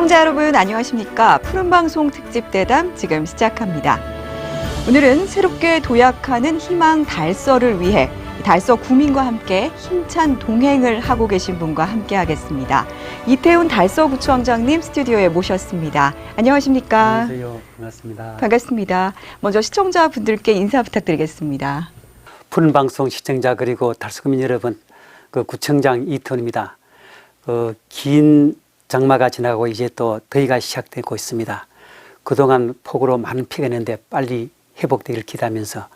시청자 여러분 안녕하십니까? 푸른방송 특집 대담 지금 시작합니다. 오늘은 새롭게 도약하는 희망 달서를 위해 달서 구민과 함께 힘찬 동행을 하고 계신 분과 함께 하겠습니다. 이태훈 달서구청장님 스튜디오에 모셨습니다. 안녕하십니까? 안녕하세요. 반갑습니다. 반갑습니다. 먼저 시청자분들께 인사 부탁드리겠습니다. 푸른방송 시청자 그리고 달서구민 여러분, 구청장 이태훈입니다. 긴 장마가 지나고 이제 또 더위가 시작되고 있습니다. 그동안 폭우로 많은 피해가 있는데 빨리 회복되기를 기대하면서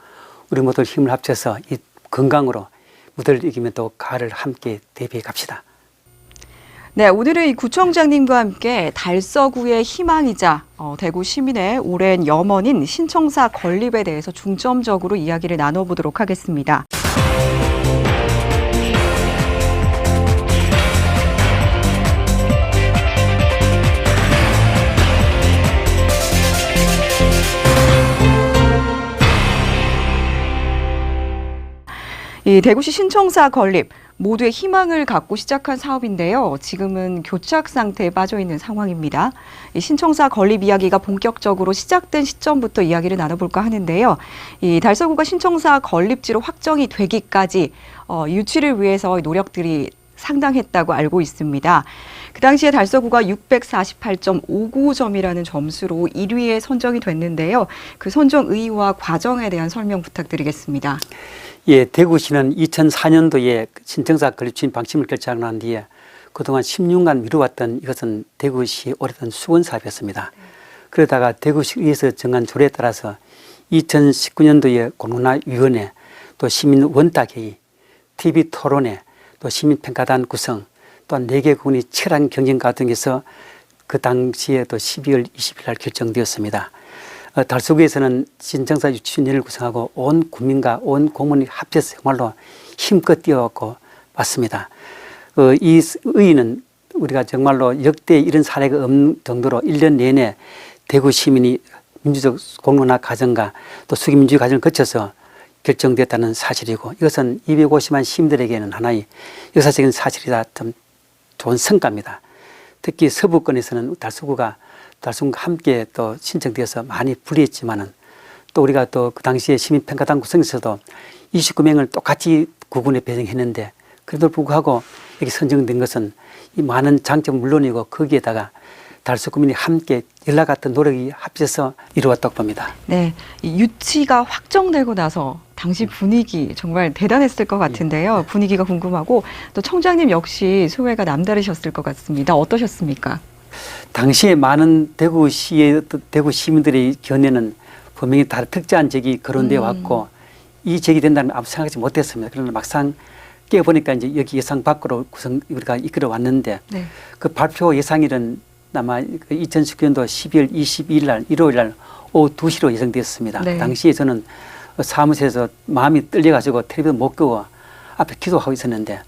우리 모두 힘을 합쳐서 이 건강으로 무더위를 이기며 또 가을을 함께 대비해 갑시다. 네, 오늘은 이 구청장님과 함께 달서구의 희망이자 대구 시민의 오랜 염원인 신청사 건립에 대해서 중점적으로 이야기를 나눠보도록 하겠습니다. 이 대구시 신청사 건립 모두의 희망을 갖고 시작한 사업인데요. 지금은 교착 상태에 빠져 있는 상황입니다. 이 신청사 건립 이야기가 본격적으로 시작된 시점부터 이야기를 나눠볼까 하는데요. 이 달서구가 신청사 건립지로 확정이 되기까지 유치를 위해서 노력들이 상당했다고 알고 있습니다. 그 당시에 달서구가 648.59점이라는 점수로 1위에 선정이 됐는데요. 그 선정 의의와 과정에 대한 설명 부탁드리겠습니다. 예, 대구시는 2004년도에 신청사 건립 추진 방침을 결정한 뒤에 그동안 16년 미뤄왔던 이것은 대구시의 오래된 수건 사업이었습니다. 그러다가 대구시에서 정한 조례에 따라서 2019년도에 공론화위원회, 또 시민원탁회의, TV토론회, 또 시민평가단 구성, 또한 4개 구군이 치열한 경쟁 과정에서 그 당시에 또 12월 20일 날 결정되었습니다. 달서구에서는 신청사 유치위원회를 구성하고 온 국민과 온 공무원이 합쳐서 정말로 힘껏 뛰어왔고 왔습니다. 이 의의는 우리가 정말로 역대 이런 사례가 없는 정도로 1년 내내 대구 시민이 민주적 공론화 과정과 또 수기민주주의 과정을 거쳐서 결정됐다는 사실이고, 이것은 250만 시민들에게는 하나의 역사적인 사실이다. 좀 좋은 성과입니다. 특히 서부권에서는 달서구가 함께 또 신청되어서 많이 불리했지만은 또 우리가 또 그 당시에 시민평가단 구성에서도 29명을 똑같이 구군에 배정했는데 그래도 불구하고 여기 선정된 것은 이 많은 장점은 물론이고 거기에다가 달서구민이 함께 연락 같은 노력이 합쳐서 이루어졌다고 봅니다. 네, 이 유치가 확정되고 나서 당시 분위기 정말 대단했을 것 같은데요. 분위기가 궁금하고 또 청장님 역시 소회가 남다르셨을 것 같습니다. 어떠셨습니까? 당시에 많은 대구시의 대구 시민들의 견해는 분명히 다른 특정한 적이 거론되어 왔고 이 적이 된다면 아무 생각하지 못했습니다. 그러나 막상 깨보니까 이제 여기 예상 밖으로 우리가 이끌어 왔는데 네. 그 발표 예상일은 아마 2019년도 12월 22일 날 일요일 날 오후 2시로 예정되었습니다. 네. 당시에 저는 사무실에서 마음이 떨려가지고 텔레비전 못 끄고 앞에 기도하고 있었는데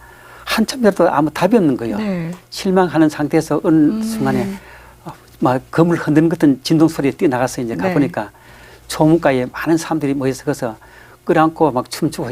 한참이라도 아무 답이 없는 거예요. 네. 실망하는 상태에서 어느 순간에 막 건물 흔드는 같은 진동 소리에 뛰어나가서 이제 가보니까 초문가에 많은 사람들이 모여서 거기서 끌어안고 막 춤추고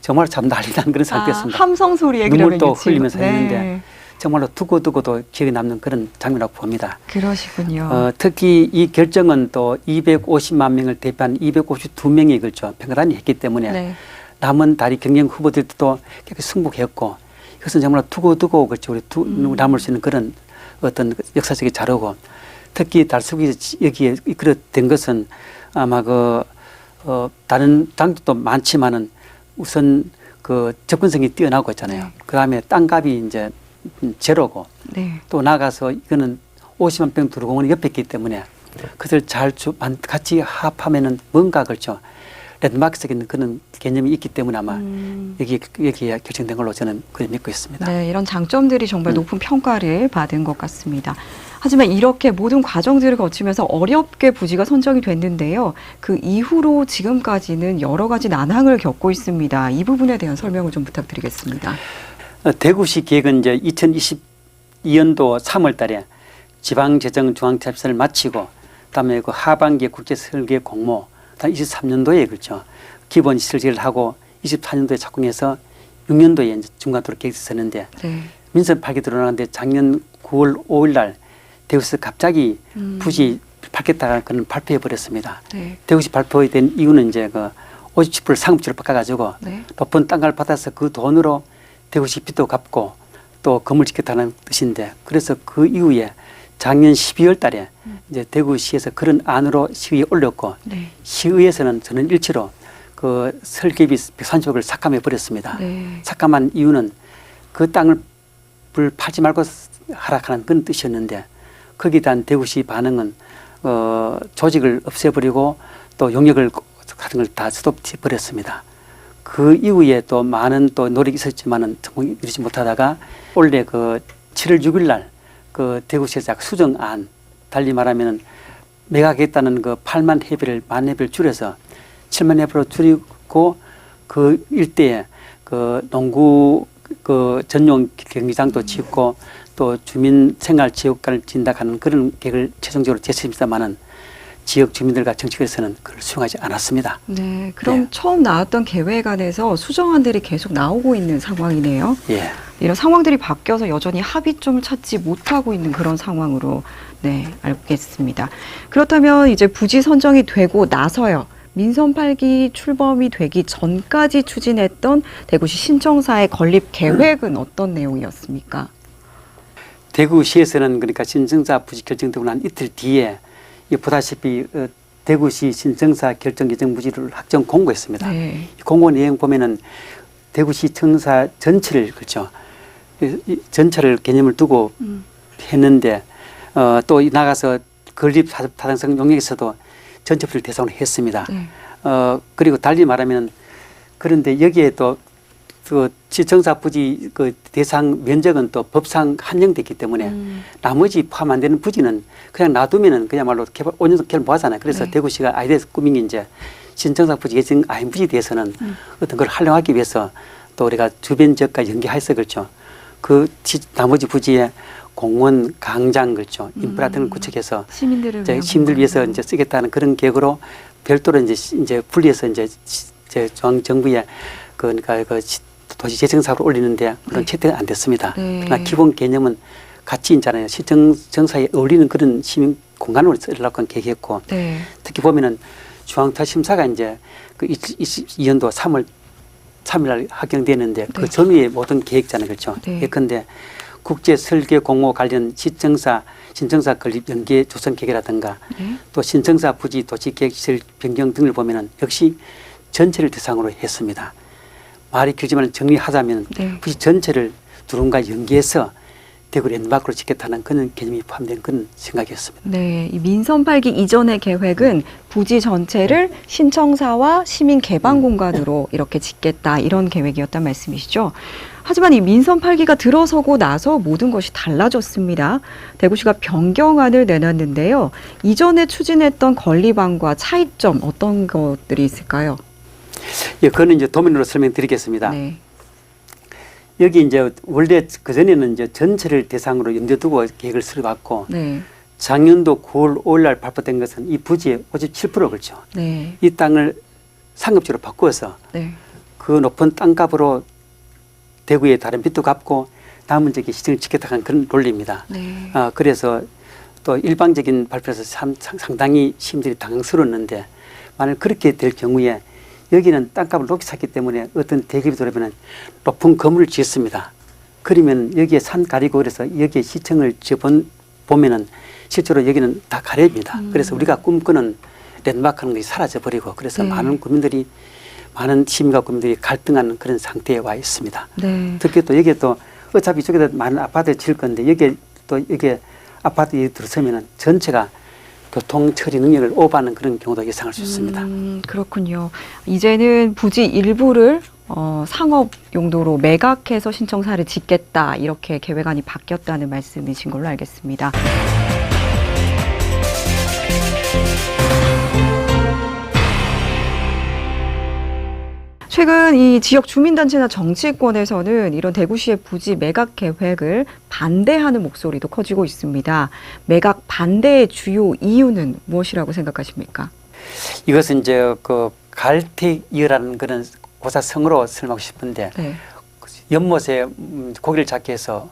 정말 참 난리 난 그런 상태였습니다. 함성 소리에 눈물도 흘리면서 네. 했는데 정말로 두고두고도 기억에 남는 그런 장면이라고 봅니다. 그러시군요. 특히 이 결정은 또 250만 명을 대표한 252명에 걸쳐 평가단이 했기 때문에 남은 다리 경쟁 후보들도 계속 승복했고 이것은 정말 두고두고 그렇죠. 우리 남을 수 있는 그런 어떤 역사적인 자료고 특히 달서구 여기에 이끌어된 것은 아마 다른 당도 많지만은 우선 그 접근성이 뛰어나고 있잖아요. 그 다음에 땅값이 이제 제로고 또 나가서 이거는 50만 평 도로공원이 옆에 있기 때문에 그것을 잘 같이 합하면은 뭔가 그렇죠. 랜드마크적인 그런 개념이 있기 때문에 아마 여기에 결정된 걸로 저는 그렇게 믿고 있습니다. 네, 이런 장점들이 정말 높은 평가를 받은 것 같습니다. 하지만 이렇게 모든 과정들을 거치면서 어렵게 부지가 선정이 됐는데요. 그 이후로 지금까지는 여러 가지 난항을 겪고 있습니다. 이 부분에 대한 설명을 좀 부탁드리겠습니다. 대구시 계획은 이제 2022년도 3월 달에 지방재정중앙차입선을 마치고 그다음에 그 하반기에 국제설계 공모 23년도에 그렇죠. 기본 실질을 하고 24년도에 착공해서 6년도에 이제 중간도로 계획이 있었는데 민선 8개 들어나는데 작년 9월 5일 날 대구시에서 갑자기 부지 받겠다는 그런 발표해 버렸습니다. 네. 대구시 발표된 이유는 이제 그 57%를 상급지로 바꿔가지고 네. 높은 땅값을 받아서 그 돈으로 대구시 빚도 갚고 또 건물 짓겠다는 뜻인데, 그래서 그 이후에 작년 12월 달에 이제 대구시에서 그런 안으로 시의에 올렸고 네. 시의에서는 저는 일치로 그 설계비 130억을 삭감해 버렸습니다. 네. 삭감한 이유는 그 땅을 팔지 말고 하락하는 그런 뜻이었는데, 거기에 대한 대구시 반응은 조직을 없애버리고 또 용역을 같은 걸 다 스톱해 버렸습니다. 그 이후에 또 많은 또 노력이 있었지만은 성공이 이루지 못하다가 올해 그 7월 6일 날 그 대구시에서 수정안, 달리 말하면은 매각했다는 그 8만 해배를 1만 해배를 줄여서 7만 해배로 줄이고, 그 일대에 그 농구 그 전용 경기장도 짓고 또 주민 생활 지역관을 진다하는 그런 계획을 최종적으로 제시했습니다만은 지역 주민들과 정치권에서는 그걸 수용하지 않았습니다. 네. 그럼 네. 처음 나왔던 계획안에서 수정안들이 계속 나오고 있는 상황이네요. 예. 이런 상황들이 바뀌어서 여전히 합의점을 찾지 못하고 있는 그런 상황으로 네, 알겠습니다. 그렇다면 이제 부지 선정이 되고 나서요. 민선 8기 출범이 되기 전까지 추진했던 대구시 신청사의 건립 계획은 어떤 내용이었습니까? 대구시에서는 그러니까 신청사 부지 결정되고 난 이틀 뒤에 보다시피 대구시 신청사 결정 예정 부지를 확정 공고했습니다. 네. 공고 내용 보면은 대구시 청사 전체를 그렇죠. 전체를 개념을 두고 했는데 또 나가서 건립 타당성 용역에서도 전체 부지를 대상으로 했습니다. 네. 그리고 달리 말하면, 그런데 여기에 또 그 시청사 부지 그 대상 면적은 또 법상 한정됐기 때문에 나머지 포함 안 되는 부지는 그냥 놔두면은 그야말로 개발 5년 개발 못 하잖아요. 그래서 네. 대구시가 아이디어에서 꾸민 게 이제 신청사 부지 예정 아닌 부지에 대해서는 어떤 걸 활용하기 위해서 또 우리가 주변 지역과 연계해서 그렇죠. 그 나머지 부지에 공원, 강장 그렇죠. 인프라 등을 구축해서 시민들을 이제 위한 시민들 위해서 공간으로. 이제 쓰겠다는 그런 계획으로 별도로 이제 분리해서 이제 중앙정부에 그러니까 그 도시 재정사업을 올리는데 물론 네. 채택은 안 됐습니다. 네. 그러나 기본 개념은 같이 있잖아요. 시정사에 어울리는 그런 시민 공간으로 쓰려고 계획했고, 네. 특히 보면은 중앙타심사가 이제 그 2022년도 3월 3일 날 확정되는데 그 네. 전후에 모든 계획잖아요. 그렇죠. 네. 예컨대 국제 설계 공모 관련 신청사 건립 연계 조성 계획이라든가 네. 또 신청사 부지 도시 계획 시설 변경 등을 보면은 역시 전체를 대상으로 했습니다. 말이 길지만 정리하자면 네. 부지 전체를 두른과 연계해서 대구 랜드마크로 짓겠다는 그런 개념이 포함된 그런 생각이었습니다. 네, 이 민선 8기 이전의 계획은 부지 전체를 신청사와 시민 개방 공간으로 이렇게 짓겠다 이런 계획이었단 말씀이시죠. 하지만 이 민선 8기가 들어서고 나서 모든 것이 달라졌습니다. 대구시가 변경안을 내놨는데요. 이전에 추진했던 건립안과 차이점 어떤 것들이 있을까요? 예, 그거는 이제 도면으로 설명드리겠습니다. 네. 여기 이제 원래 그전에는 이제 전체를 대상으로 염두에 두고 계획을 수립했고, 네. 작년도 9월 5일 날 발표된 것은 이 부지의 57% 그렇죠. 네. 이 땅을 상급지로 바꾸어서 네. 그 높은 땅값으로 대구의 다른 빚도 갚고 남은 저기 시정을 지켰다는 그런 논리입니다. 네. 그래서 또 일방적인 발표에서 상당히 시민들이 당황스러웠는데, 만약 그렇게 될 경우에 여기는 땅값을 높게 샀기 때문에 어떤 대기업이 들어오면 높은 건물을 지었습니다. 그러면 여기에 산 가리고 그래서 여기에 시청을 보면은 실제로 여기는 다 가렵니다. 그래서 우리가 꿈꾸는 랜드마크는 것이 사라져 버리고, 그래서 네. 많은 시민과 국민들이 갈등하는 그런 상태에 와 있습니다. 네. 특히 또 여기에 또 어차피 이쪽에다 많은 아파트를 지을 건데 여기에 아파트에 들어서면은 전체가 교통 처리 능력을 오버하는 그런 경우도 예상할 수 있습니다. 그렇군요. 이제는 부지 일부를 상업 용도로 매각해서 신청사를 짓겠다 이렇게 계획안이 바뀌었다는 말씀이신 걸로 알겠습니다. 최근 이 지역 주민단체나 정치권에서는 이런 대구시의 부지 매각 계획을 반대하는 목소리도 커지고 있습니다. 매각 반대의 주요 이유는 무엇이라고 생각하십니까? 이것은 이제 그 갈택이라는 그런 고사성어로 설명하고 싶은데, 네. 연못에 고기를 잡기 위해서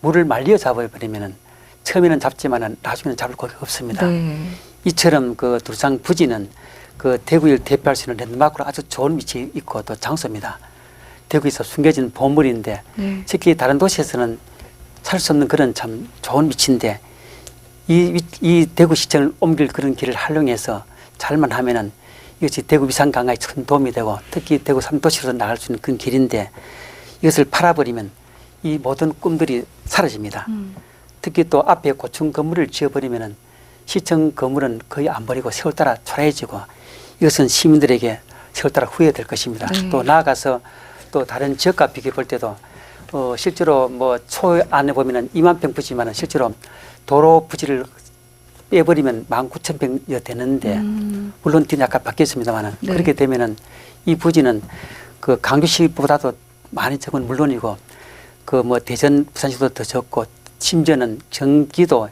물을 말려 잡아버리면은 처음에는 잡지만은 나중에는 잡을 곳이 없습니다. 네. 이처럼 그 두루상 부지는 그 대구를 대표할 수 있는 랜드마크로 아주 좋은 위치에 있고 또 장소입니다. 대구에서 숨겨진 보물인데 네. 특히 다른 도시에서는 살 수 없는 그런 참 좋은 위치인데 이 대구시청을 옮길 그런 길을 활용해서 잘만 하면은 이것이 대구 위상 강화에 큰 도움이 되고 특히 대구 3도시로 나갈 수 있는 그런 길인데 이것을 팔아버리면 이 모든 꿈들이 사라집니다. 특히 또 앞에 고층 건물을 지어버리면은 시청 건물은 거의 안 버리고 세월 따라 초라해지고 이것은 시민들에게 세월 따라 후회될 것입니다. 네. 또 나아가서 또 다른 지역과 비교해 볼 때도 실제로 뭐 초 안에 보면은 2만 평 부지만은 실제로 도로 부지를 빼버리면 19,000평이 되는데 물론 뒤는 약간 바뀌었습니다만은 네. 그렇게 되면은 이 부지는 그 강주시보다도 많이 적은 물론이고 그 뭐 대전 부산시보다 더 적고 심지어는 경기도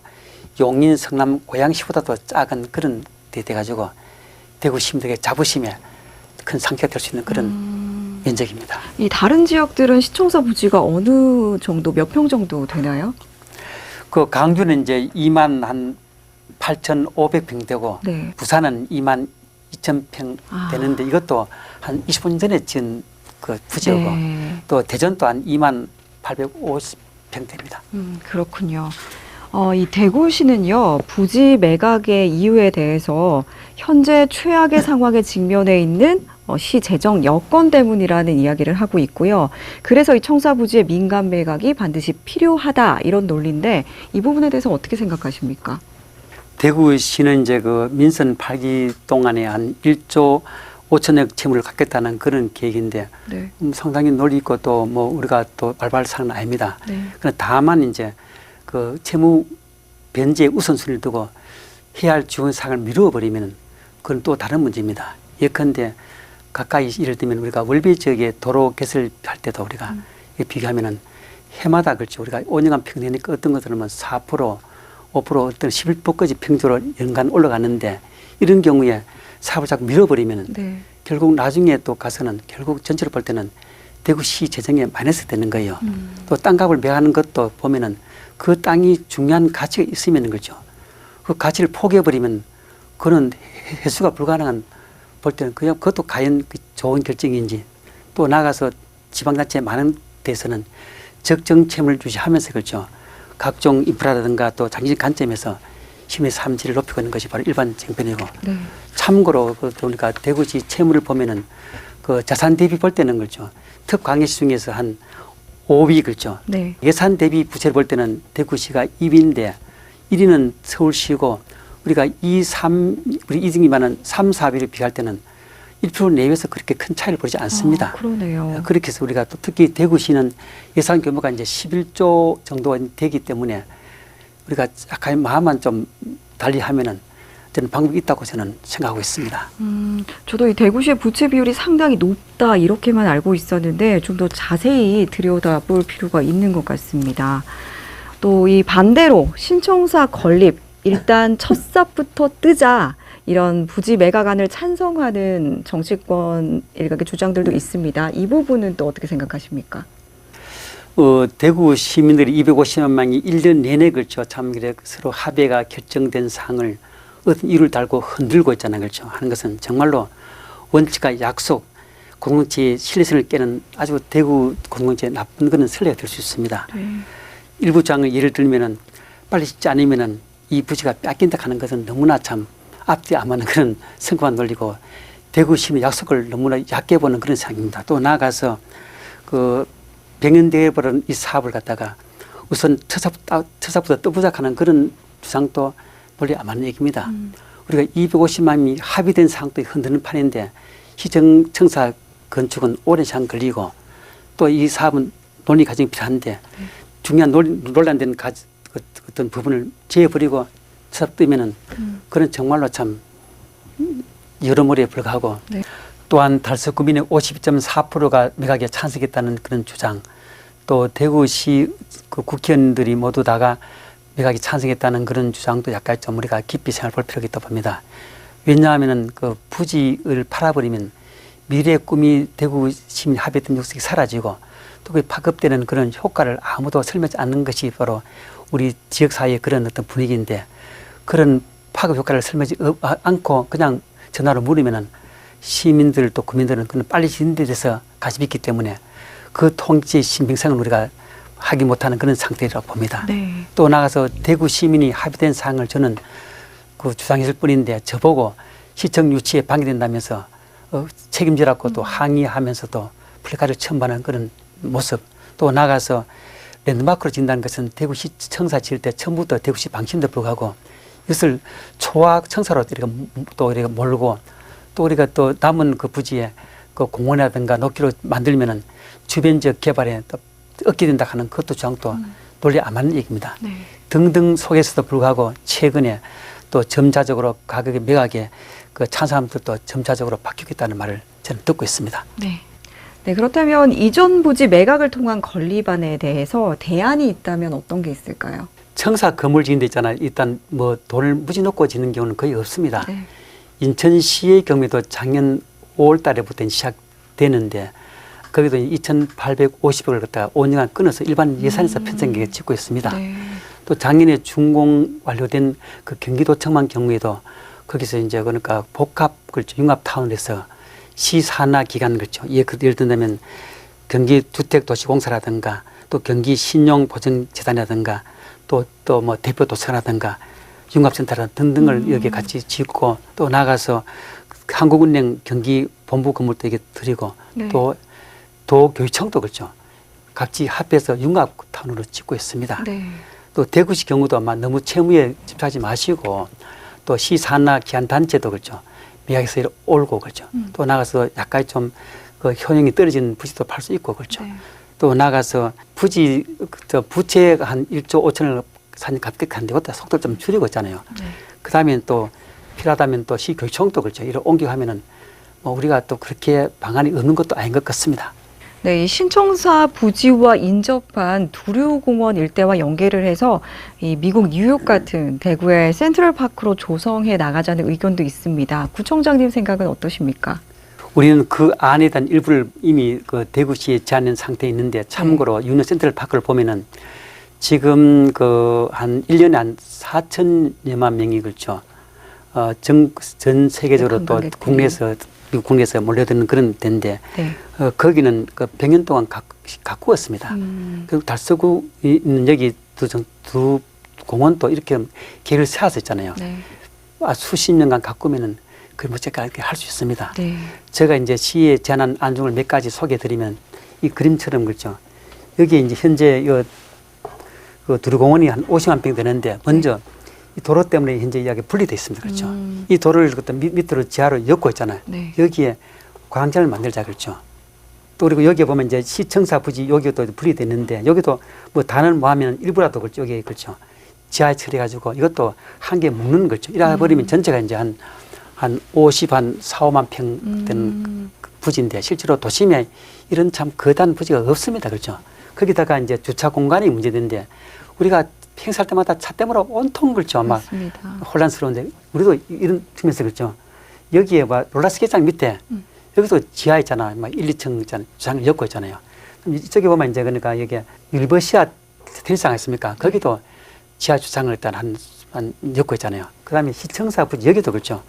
용인 성남 고양시보다도 작은 그런 데 돼가지고 대구 시민들에게 자부심에 큰 상처가 될 수 있는 그런 면적입니다. 이 다른 지역들은 시청사 부지가 어느 정도 몇 평 정도 되나요? 그 강주는 이제 2만 한 8,500평 되고 네. 부산은 2만 2,000평 되는데 이것도 한 20년 전에 지은 그 부지고 네. 또 대전 또한 2만 850평 됩니다. 그렇군요. 이 대구시는요, 부지 매각의 이유에 대해서 현재 최악의 상황에 직면해 있는 시 재정 여건 때문이라는 이야기를 하고 있고요. 그래서 이 청사 부지의 민간 매각이 반드시 필요하다 이런 논리인데 이 부분에 대해서 어떻게 생각하십니까? 대구시는 이제 그 민선 8기 동안에 한 1조 5천억 채무를 갖겠다는 그런 계획인데 네. 상당히 논리 있고 또 뭐 우리가 또 발발 사항은 아닙니다. 네. 그러나 다만 이제 그 채무 변제에 우선순위를 두고 해야 할 지원 사항을 미루어 버리면 그건 또 다른 문제입니다. 예컨대 가까이 예를 들면 우리가 월비 지역에 도로 개설할 때도 우리가 비교하면은 해마다 그렇죠. 우리가 5년간 평내니까 어떤 것들은 4%, 5%, 어떤 11%까지 평균으로 연간 올라가는데 이런 경우에 사업을 자꾸 밀어버리면은 네. 결국 나중에 또 가서는 결국 전체로 볼 때는 대구시 재정에 마이너스 되는 거예요. 또 땅값을 매하는 것도 보면은 그 땅이 중요한 가치가 있으면 그렇죠. 그 가치를 포기해버리면 그는 회수가 불가능한 볼 때는 그냥 그것도 과연 좋은 결정인지 또 나가서 지방자치에 많은 데서는 적정 채무를 유지하면서 그렇죠. 각종 인프라라든가 또 장기적 관점에서 시민의 삶질을 높이고 있는 것이 바로 일반 정편이고 네. 참고로 우리가 대구시 채무를 보면은 그 자산 대비 볼 때는 그렇죠. 특광역시 중에서 한 5위 그렇죠. 네. 예산 대비 부채를 볼 때는 대구시가 2위인데 1위는 서울시고 우리가 우리 2등이면은 3, 4위를 비교할 때는 1% 내외에서 그렇게 큰 차이를 보이지 않습니다. 그러네요. 그렇게 해서 우리가 또 특히 대구시는 예산 규모가 이제 11조 정도가 되기 때문에 우리가 약간 마음만 좀 달리 하면은 저는 방법이 있다고 저는 생각하고 있습니다. 저도 이 대구시의 부채 비율이 상당히 높다 이렇게만 알고 있었는데 좀 더 자세히 들여다볼 필요가 있는 것 같습니다. 또 이 반대로 신청사 건립 일단 첫 삽부터 뜨자 이런 부지 매각안을 찬성하는 정치권 일각의 주장들도 있습니다. 이 부분은 또 어떻게 생각하십니까? 대구 시민들이 250만 명이 1년 내내 걸쳐 참 서로 합의가 결정된 사항을 어떤 이유를 달고 흔들고 있잖아요. 그렇죠. 하는 것은 정말로 원칙과 약속, 공동체의 신뢰성을 깨는 아주 대구 공동체의 나쁜 그런 선례가 될 수 있습니다. 네. 일부 장을 예를 들면은 빨리 짓지 않으면은 이 부지가 뺏긴다 하는 것은 너무나 참 앞뒤 안 맞는 그런 성과만 놀리고 대구 시민의 약속을 너무나 얕게 보는 그런 상황입니다. 또 나아가서 그 병연되어 버린 이 사업을 갖다가 우선 처사부터 떠부작하는 그런 주장도 본래 안 맞는 얘기입니다. 우리가 250만이 합의된 사항도 흔드는 판인데 시정청사 건축은 오랜 시간 걸리고 또 이 사업은 논의 과정이 필요한데 중요한 논란된 어떤 부분을 제어버리고 처사 뜨면은 그런 정말로 참 여러모리에 불과하고 네. 또한 달서 구민의 52.4%가 매각에 찬성했다는 그런 주장 또 대구시 그 국회의원들이 모두 다가 매각에 찬성했다는 그런 주장도 약간 좀 우리가 깊이 생각해 볼 필요가 있다고 봅니다. 왜냐하면은 그 부지를 팔아버리면 미래의 꿈이 대구 시민 합의했던 약속이 사라지고 또 그 파급되는 그런 효과를 아무도 설명하지 않는 것이 바로 우리 지역 사회의 그런 어떤 분위기인데 그런 파급 효과를 설명하지 않고 그냥 전화로 물으면은 시민들 또 구민들은 그는 빨리 진행에 대해서 관심이 있기 때문에 그 통치 신빙성을 우리가 하기 못하는 그런 상태라고 봅니다. 네. 또 나가서 대구 시민이 합의된 사항을 저는 그 주장했을 뿐인데 저보고 시청 유치에 방해된다면서 책임지라고 또 항의하면서도 플래카드를 첨부하는 그런 모습, 또 나가서 랜드마크로 진다는 것은 대구시 청사 지을 때 처음부터 대구시 방침도 불구하고 이것을 초화 청사로 또 이렇게 몰고 또 우리가 또 남은 그 부지에 그 공원이라든가 녹지로 만들면은 주변 지역 개발에 또 얻게 된다 하는 그것도 주장도 논리 안 맞는 얘기입니다. 네. 등등 속에서도 불구하고 최근에 또 점차적으로 가격의 매각에 그 찬사람들도 점차적으로 바뀌겠다는 말을 저는 듣고 있습니다. 네. 네, 그렇다면 이전 부지 매각을 통한 건립안에 대해서 대안이 있다면 어떤 게 있을까요? 청사 건물 지은 데 있잖아요. 일단 뭐 돈을 무지 놓고 짓는 경우는 거의 없습니다. 네. 인천시의 경우에도 작년 5월 달에부터 시작되는데 거기도 2,850억을 갖다가 5년간 끊어서 일반 예산에서 편성하게 짓고 있습니다. 네. 또 작년에 준공 완료된 그 경기도청만 경우에도 거기서 이제 그러니까 복합 그렇죠. 융합타운에서 시산하 기관 그렇죠. 예를 든다면 경기주택도시공사라든가 또 경기신용보증재단이라든가 또 뭐 대표도서관이라든가 융합센터라든가 등등을 여기에 같이 짓고 또 나가서 한국은행 경기본부 건물도 이게 드리고 네. 또 도교육청도 그렇죠. 각지 합해서 융합타운으로 짓고 있습니다. 네. 또 대구시 경우도 아마 너무 채무에 집착하지 마시고 또 시산하 기한단체도 그렇죠. 미학에서 올고 그렇죠. 또 나가서 약간 좀 그 효용이 떨어진 부지도 팔 수 있고 그렇죠. 네. 또 나가서 부지 부채가 한 1조 5천을 산 값격한데 그것도 속도를 좀 줄이고 있잖아요. 네. 그다음에 또 필요하다면 또 시교육청도 그렇죠. 이를 옮겨가면은 뭐 우리가 또 그렇게 방안이 없는 것도 아닌 것 같습니다. 네, 이 신청사 부지와 인접한 두류공원 일대와 연계를 해서 이 미국 뉴욕 같은 대구의 센트럴파크로 조성해 나가자는 의견도 있습니다. 구청장님 생각은 어떠십니까? 우리는 그 안에 대한 일부를 이미 그 대구시에 제안한 상태에 있는데 참고로 유니온 센트럴파크를 보면은 지금 그 한 1년에 한 4천여만 명이 그렇죠. 전 세계적으로 또 국내에서 미국 국내에서 몰려드는 그런 데인데 네. 거기는 그 100년 동안 가꾸었습니다. 그리고 달서구 있는 여기 두 공원도 이렇게 계획을 세워서 있잖아요. 네. 수십 년간 가꾸면은 그 무척 이렇게 할 수 있습니다. 네. 제가 이제 시에 제안한 안중을 몇 가지 소개해드리면 이 그림처럼 그렇죠. 여기 이제 현재 그 두루공원이 한 50만 평 되는데 먼저 이 도로 때문에 현재 이야기 분리되어 있습니다. 그렇죠. 이 도로를 그때 밑으로 지하로 엮고 있잖아요. 네. 여기에 광장을 만들자 그렇죠. 또 그리고 여기에 보면 이제 시청사 부지 여기도 분리되어 있는데 여기도 뭐 단을 모하면 일부라도 그렇죠. 여기 그렇죠. 지하에 처리해가지고 이것도 한 개 묶는 거죠. 이래 버리면 전체가 이제 한 4, 5만 평 되는 부지인데 실제로 도심에 이런 참 거대한 부지가 없습니다. 그렇죠. 거기다가 이제 주차 공간이 문제인데 우리가 행사할 때마다 차 때문에 온통 그렇죠. 막 맞습니다. 혼란스러운데 우리도 이런 측면에서 그렇죠. 여기에 막 롤러스케이트장 밑에 여기도 지하 있잖아요. 막 1, 2층 있잖아요. 주차장을 엮고 있잖아요. 이쪽에 보면 이제 그러니까 여기에 율버시아 테니스장 있습니까? 거기도 지하 주차장을 일단 한 엮고 있잖아요. 그다음에 시청사 부지 여기도 그렇죠.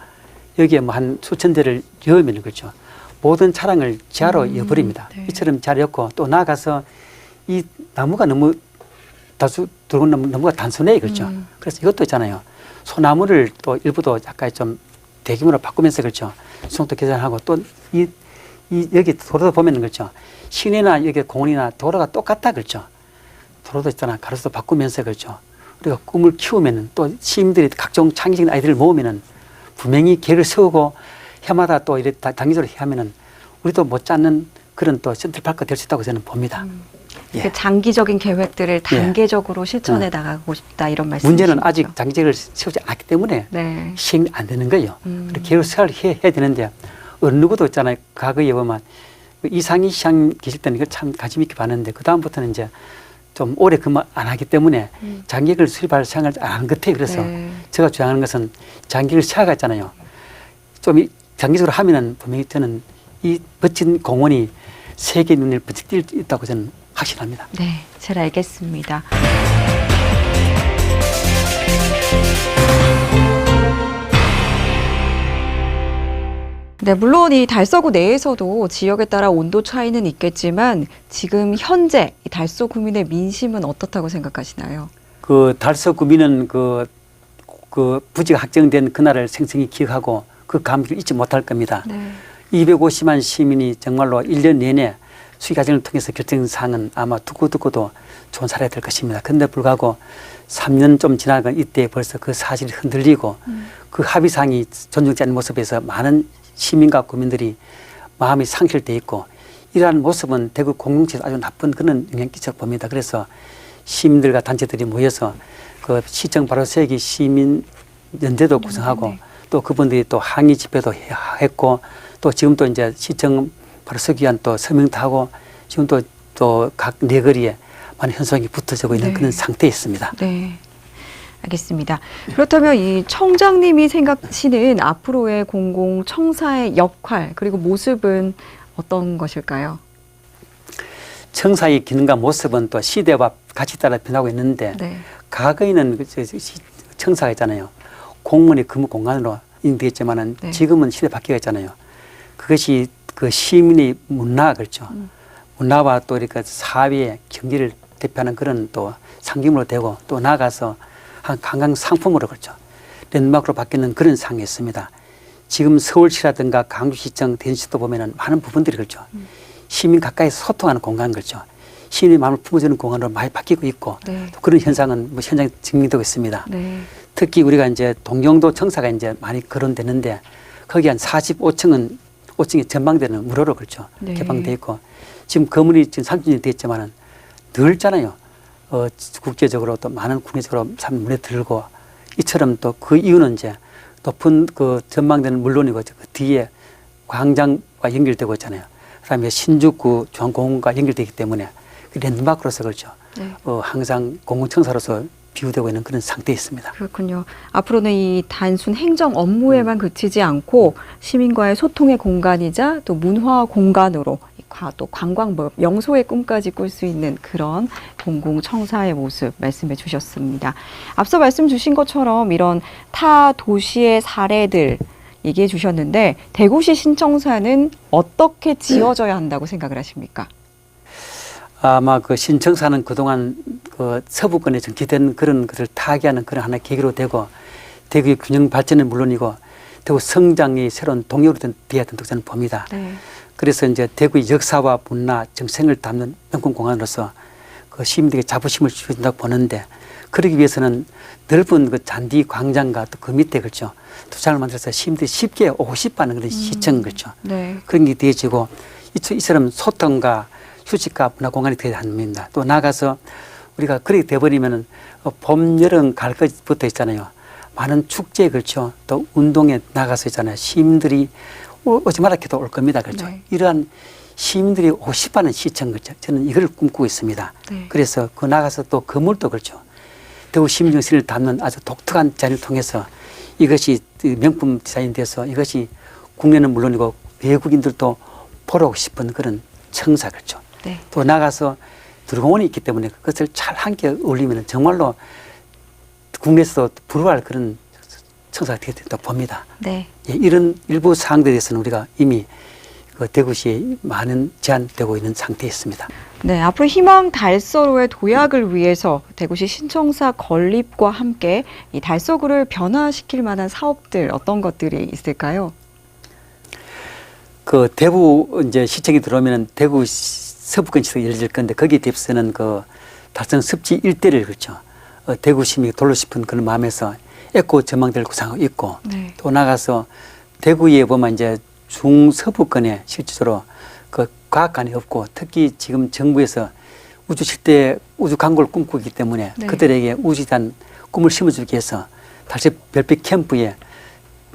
여기에 뭐 한 수천 대를 여으면 그렇죠. 모든 차량을 지하로 여버립니다. 네. 이처럼 지하로 엮고 또 나가서 이 나무가 너무 들어온 나무가 단순해 그렇죠. 그래서 이것도 있잖아요. 소나무를 또 일부도 약간 좀 대규모로 바꾸면서 그렇죠. 수송도 개선하고 또 여기 도로도 보면 그렇죠. 시내나 여기 공원이나 도로가 똑같다 그렇죠. 도로도 있잖아. 가로수도 바꾸면서 그렇죠. 우리가 꿈을 키우면은 또 시민들이 각종 창의적인 아이디어를 모으면은 분명히 계획을 세우고 해마다 또 이렇게 단기적으로 하면은 우리도 못지않는 그런 또 센트럴파크가 될 수 있다고 저는 봅니다. 그 장기적인 계획들을 단계적으로 실천해 나가고 싶다 이런 말씀이시죠? 문제는 아직 장기적을 세우지 않기 때문에 네. 시행이 안 되는 거예요. 계획을 해야 되는데 어느 누구도 있잖아요. 과거에 보면 이상희 시장 계실 때는 이걸 참 관심 있게 봤는데 그 다음부터는 이제 좀 오래 근무 안 하기 때문에 장기계획을 수립할 생각을 안 한 것 같아요. 그래서 제가 주장하는 것은 장기계획을 세워갔잖아요. 좀 장기적으로 하면은 분명히 저는 이 멋진 공원이 세계 눈을 번쩍 띌 수 있다고 저는 확신합니다. 네, 잘 알겠습니다. 네, 물론 이 달서구 내에서도 지역에 따라 온도 차이는 있겠지만 지금 현재 이 달서 구민의 민심은 어떻다고 생각하시나요? 그 달서 구민은 그 부지가 확정된 그날을 생생히 기억하고 그 감기를 잊지 못할 겁니다. 네. 250만 시민이 정말로 1년 내내 수의 과정을 통해서 결정한 사항은 아마 듣고도 좋은 사례가 될 것입니다. 그런데 불구하고 3년 좀 지나간 이때 벌써 그 사실이 흔들리고 그 합의사항이 존중되지 않는 모습에서 많은 시민과 국민들이 마음이 상실돼 있고 이러한 모습은 대구 공동체에 아주 나쁜 그런 영향을 끼쳐 봅니다. 그래서 시민들과 단체들이 모여서 그 시청 바로 세기 시민 연대도 구성하고 네. 또 그분들이 또 항의 집회도 했고 또 지금 또 이제 시청 바로 서기 위한 또 서명도 하고 지금 또 각 네거리에 많은 현수막이 붙어지고 있는 네. 그런 상태에 있습니다. 네. 알겠습니다. 그렇다면 이 청장님이 생각하시는 앞으로의 공공청사의 역할 그리고 모습은 어떤 것일까요? 청사의 기능과 모습은 또 시대와 같이 따라 변하고 있는데 네. 과거에는 청사가 있잖아요. 공무원의 근무 공간으로 인정되었지만은 네. 지금은 시대 바뀌어 있잖아요. 그것이 그 시민의 문화 그렇죠. 문화와 또 이렇게 사회의 경제를 대표하는 그런 또 상징으로 되고 또 나아가서 한 관광 상품으로 그렇죠. 랜드마크로 바뀌는 그런 상황이 있습니다. 지금 서울시라든가 광주시청, 대전시도 보면은 많은 부분들이 그렇죠. 시민 가까이서 소통하는 공간 그렇죠. 시민의 마음을 품어주는 공간으로 많이 바뀌고 있고 네. 또 그런 현상은 뭐 현장에 증명되고 있습니다. 네. 특히 우리가 이제 동경도 청사가 이제 많이 거론되는데 거기 한 45층은 5층에 전망대는 무료로 그렇죠. 네. 개방돼 있고 지금 건물이 지금 30년이 됐지만은 늘잖아요. 국제적으로 또 많은 국내적으로 참 눈에 들고 이처럼 또 그 이유는 이제 높은 그 전망대는 물론이고 그 뒤에 광장과 연결되고 있잖아요. 그다음에 신주구 중앙공원과 연결되기 때문에 그 랜드마크로서 그렇죠. 네. 항상 공공청사로서 비유되고 있는 그런 상태에 있습니다. 그렇군요. 앞으로는 이 단순 행정 업무에만 그치지 않고 시민과의 소통의 공간이자 또 문화 공간으로 또 관광 명소의 꿈까지 꿀 수 있는 그런 공공청사의 모습 말씀해 주셨습니다. 앞서 말씀 주신 것처럼 이런 타 도시의 사례들 얘기해 주셨는데 대구시 신청사는 어떻게 지어져야 한다고 생각을 하십니까? 아마 그 신청사는 그동안 그 서부권에 정치된 그런 것을 타개하는 그런 하나의 계기로 되고 대구의 균형 발전은 물론이고 대구 성장의 새로운 동력으로 되어야 된다고 저는 봅니다. 네. 그래서 이제 대구의 역사와 문화, 정생을 담는 명품 공간으로서 그 시민들에게 자부심을 주어진다고 보는데 그러기 위해서는 넓은 그 잔디 광장과 또 그 밑에 그렇죠. 투자를 만들어서 시민들이 쉽게 오고 싶어하는 그런 시청 그렇죠. 네. 그런 게 되어지고 이처럼 소통과 휴식과 문화 공간이 되어야 합니다. 또 나가서 우리가 그렇게 돼버리면은 봄, 여름, 가을 것부터 있잖아요. 많은 축제에 그렇죠. 또 운동에 나가서 있잖아요. 시민들이 오지 말아 해도 올 겁니다. 그렇죠. 네. 이러한 시민들이 오고 싶어하는 시청 그렇죠. 저는 이걸 꿈꾸고 있습니다. 네. 그래서 그 나가서 또 건물도 그렇죠. 대구 시민정신을 담는 아주 독특한 디자인을 통해서 이것이 명품 디자인 돼서 이것이 국내는 물론이고 외국인들도 보러 오고 싶은 그런 청사 그렇죠. 네. 또 나가서 들공원이 있기 때문에 그것을 잘 함께 어울리면 정말로 국내에서도 부러워할 그런 청사가 되겠다고 봅니다. 네. 예, 이런 일부 사항들에 대해서는 우리가 이미 그 대구시에 많은 제한되고 있는 상태에 있습니다. 네, 앞으로 희망 달서로의 도약을 위해서 대구시 신청사 건립과 함께 이 달서구를 변화시킬 만한 사업들 어떤 것들이 있을까요? 그 대구 이제 시청이 들어오면 대구 서부권시가 열릴 건데 거기에 대해서는 그 달성 습지 일대를 그렇죠. 대구 시민이 돌고 싶은 그런 마음에서 에코 전망대를 구상하고 있고 네. 또 나가서 대구에 보면 이제 중서부권에 실질적으로 그 과학관이 없고 특히 지금 정부에서 우주 실대 우주 광고를 꿈꾸기 때문에 네. 그들에게 우주에 대한 꿈을 심어주기 위해서 달서 별빛 캠프에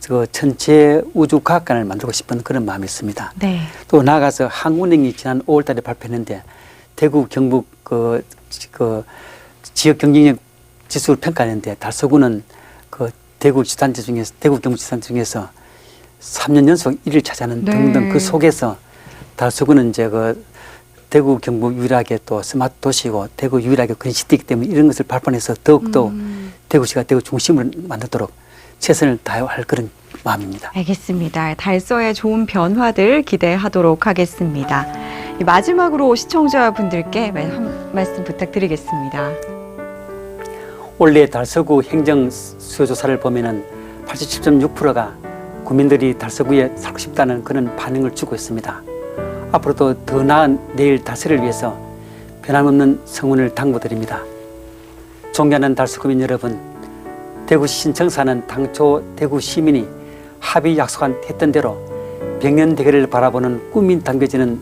그 전체 우주 과학관을 만들고 싶은 그런 마음이 있습니다. 네. 또 나가서 한국은행이 지난 5월달에 발표했는데 대구 경북 그 지역 경쟁력 지수를 평가하는데 달서구는 그 대구 지단지 중에서 대구 경북 지단지 중에서 3년 연속 1위를 차지하는 네. 등등 그 속에서 달서구는 이제 그 대구 경북 유일하게 또 스마트 도시고 대구 유일하게 그린시티이기 때문에 이런 것을 발판해서 더욱더 대구시가 대구 중심을 만들도록 최선을 다할 그런 마음입니다. 알겠습니다. 달서의 좋은 변화들 기대하도록 하겠습니다. 마지막으로 시청자분들께 한 말씀 부탁드리겠습니다. 올해 달서구 행정 수요조사를 보면은 87.6%가 국민들이 달서구에 살고 싶다는 그런 반응을 주고 있습니다. 앞으로도 더 나은 내일 달서를 위해서 변함없는 성원을 당부드립니다. 존경하는 달서구민 여러분, 대구시 신청사는 당초 대구 시민이 합의 약속했던 대로 백년 대계를 바라보는 꿈이 담겨지는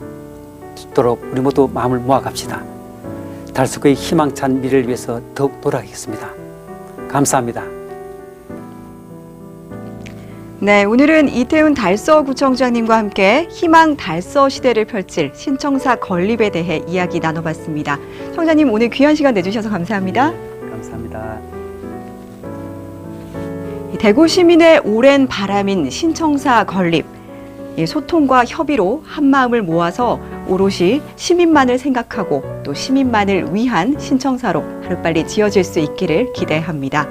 도록 우리 모두 마음을 모아갑시다. 달서구의 희망찬 미래를 위해서 더욱 노력하겠습니다. 감사합니다. 네, 오늘은 이태훈 달서구청장님과 함께 희망 달서 시대를 펼칠 신청사 건립에 대해 이야기 나눠봤습니다. 청장님, 오늘 귀한 시간 내주셔서 감사합니다. 감사합니다. 대구 시민의 오랜 바람인 신청사 건립. 소통과 협의로 한마음을 모아서 오롯이 시민만을 생각하고 또 시민만을 위한 신청사로 하루빨리 지어질 수 있기를 기대합니다.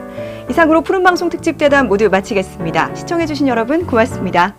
이상으로 푸른방송 특집대담 모두 마치겠습니다. 시청해주신 여러분 고맙습니다.